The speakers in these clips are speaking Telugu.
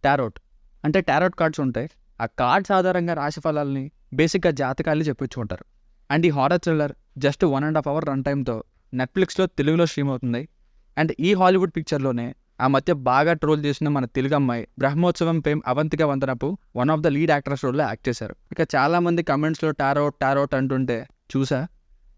టారోట్ అంటే టారోట్ కార్డ్స్ ఉంటాయి. ఆ కార్డ్స్ ఆధారంగా రాశి ఫలాల్ని బేసిక్గా జాతకాల్ని చెప్పించుకుంటారు. అండ్ ఈ horror thriller just 1.5 hour run టైంతో నెట్ఫ్లిక్స్లో తెలుగులో స్ట్రీమ్ అవుతుంది. అండ్ ఈ హాలీవుడ్ పిక్చర్లోనే ఆ మధ్య బాగా ట్రోల్ చేసిన మన తెలుగు అమ్మాయి Brahmotsavam fame Avantika Vandanapu one of the lead actors రోల్లో యాక్ట్ చేశారు. ఇక చాలామంది కమెంట్స్లో టారోట్ టారోట్ అంటుంటే చూసా,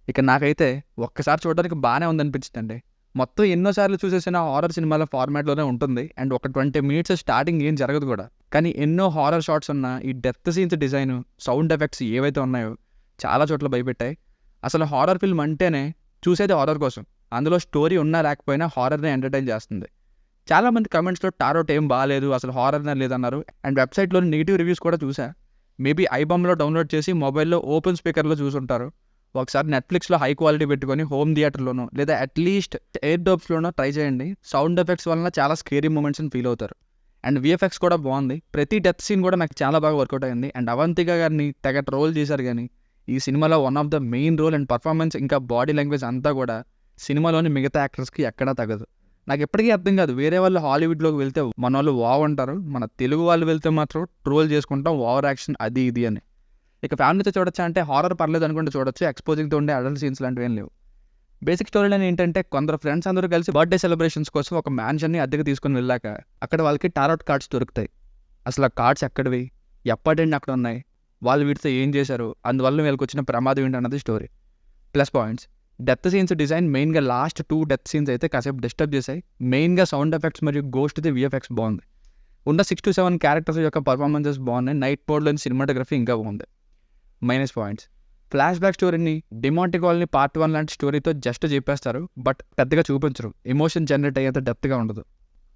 ఇక నాకైతే ఒక్కసారి చూడడానికి బాగానే ఉందనిపించిందండి. మొత్తం ఎన్నోసార్లు చూసేసిన హారర్ సినిమాల ఫార్మాట్లోనే ఉంటుంది. అండ్ ఒక 20 minutes స్టార్టింగ్ ఏం జరగదు కూడా, కానీ ఎన్నో హారర్ షాట్స్ ఉన్న ఈ death scenes design, sound effects ఏవైతే ఉన్నాయో చాలా చోట్ల భయపెట్టాయి. అసలు హారర్ ఫిల్మ్ అంటేనే చూసేది హారర్ కోసం, అందులో స్టోరీ ఉన్నా లేకపోయినా హారర్ని ఎంటర్టైన్ చేస్తుంది. చాలామంది కమెంట్స్లో టారోట్ ఏం బాగాలేదు, అసలు హారర్నే లేదన్నారు. అండ్ వెబ్సైట్లోని నెగిటివ్ రివ్యూస్ కూడా చూసా. మేబీ ఐబామ్లో డౌన్లోడ్ చేసి మొబైల్లో ఓపెన్ స్పీకర్లో చూసుంటారు. ఒకసారి నెట్ఫ్లిక్స్లో హై క్వాలిటీ పెట్టుకొని హోమ్ థియేటర్లోనో లేదా అట్లీస్ట్ ఎయిర్ డోబ్స్లోనో ట్రై చేయండి. సౌండ్ ఎఫెక్ట్స్ వలన చాలా స్కేరీ మూమెంట్స్ని ఫీల్ అవుతారు. అండ్ విఎఫ్ఎక్స్ కూడా బాగుంది. ప్రతి డెత్ సీన్ కూడా నాకు చాలా బాగా వర్కౌట్ అయింది. అండ్ అవంతిక గారిని తెగ ట్రోల్ చేశారు, కానీ ఈ సినిమాలో one of the main role and performance ఇంకా బాడీ లాంగ్వేజ్ అంతా కూడా సినిమాలోని మిగతా యాక్టర్స్కి ఎక్కడా తగ్గదు. నాకు ఎప్పటికీ అర్థం కాదు, వేరే వాళ్ళు హాలీవుడ్లోకి వెళ్తే మన వాళ్ళు వావ్ అంటారు, మన తెలుగు వాళ్ళు వెళ్తే మాత్రం ట్రోల్ చేసుకుంటాం ఓవర్ యాక్షన్ అది ఇది అని. ఇక ఫ్యామిలీతో చూడొచ్చా అంటే హారర్ పర్లేదు అనుకుంటే చూడొచ్చు. ఎక్స్పోజింగ్తో ఉండే అడల్ట్ సీన్స్ లాంటివి ఏం లేవు. బేసిక్ స్టోరీ లైన్ ఏంటంటే కొందరు ఫ్రెండ్స్ అందరూ కలిసి బర్త్డే సెలబ్రేషన్స్ కోసం ఒక మ్యాన్షన్ని అద్దెకి తీసుకుని వెళ్ళాక అక్కడ వాళ్ళకి టారోట్ కార్డ్స్ దొరుకుతాయి. అసలు ఆ కార్డ్స్ ఎక్కడివి, ఎప్పటిండి అక్కడ ఉన్నాయి, వాళ్ళు వీటితో ఏం చేశారు, అందువల్ల వీళ్ళకి వచ్చిన ప్రమాదం ఏంటన్నది story. Plus points, death scenes design మెయిన్గా లాస్ట్ 2 డెత్ సీన్స్ అయితే కాసేపు డిస్టర్బ్ చేశాయి. మెయిన్గా సౌండ్ ఎఫెక్ట్స్ మరియు గోస్ట్ది విఎఫ్ఎక్స్ బాగుంది. ఉన్న 6 to 7 క్యారెక్టర్స్ యొక్క పర్ఫార్మెన్సెస్ బాగున్నాయి. నైట్ మోడ్లోని సినిమాటోగ్రఫీ ఇంకా బాగుంది. మైనస్ పాయింట్స్, ఫ్లాష్ బ్యాక్ స్టోరీని డిమాంటి కాలనీ పార్ట్ 1 లాంటి స్టోరీతో జస్ట్ చెప్పేస్తారు, బట్ పెద్దగా చూపించరు. ఎమోషన్ జనరేట్ అయ్యేంత డెప్త్గా ఉండదు.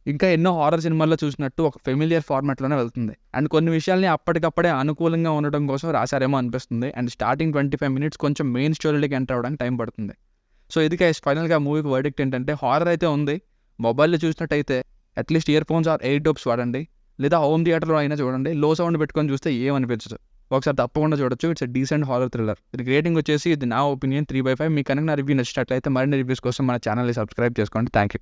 ఇంకా ఎన్నో హారర్ సినిమాల్లో చూసినట్టు ఒక ఫెమిలియర్ ఫార్మాట్లోనే వెళ్తుంది. అండ్ కొన్ని విషయాల్ని అప్పటికప్పుడే అనుకూలంగా ఉండడం కోసం రాశారేమో అనిపిస్తుంది. అండ్ స్టార్టింగ్ 25 minutes కొంచెం మెయిన్ స్టోరీలోకి ఎంటర్ అవ్వడానికి టైం పడుతుంది. సో ఇది గైస్ ఫైనల్గా మూవీకి వర్డిక్ట్ ఏంటంటే హారర్ అయితే ఉంది. మొబైల్లో చూసినట్టయితే at least earphones or Airdopes వాడండి, లేదా హోమ్ థియేటర్లో అయినా చూడండి. లో సౌండ్ పెట్టుకొని చూస్తే ఏమనిపించదు. ఒకసారి తప్పకుండా చూడొచ్చు. It's decent horror thriller. దీనికి రేటింగ్ వచ్చేసి, ఇది నా ఒపీనియన్ 3/5. మీకు కనుక నా రివ్యూ నచ్చినట్లయితే మరిన్ని రివ్యూస్ కోసం మన ఛానల్ని సబ్స్క్రైబ్ చేసుకోండి. Thank you.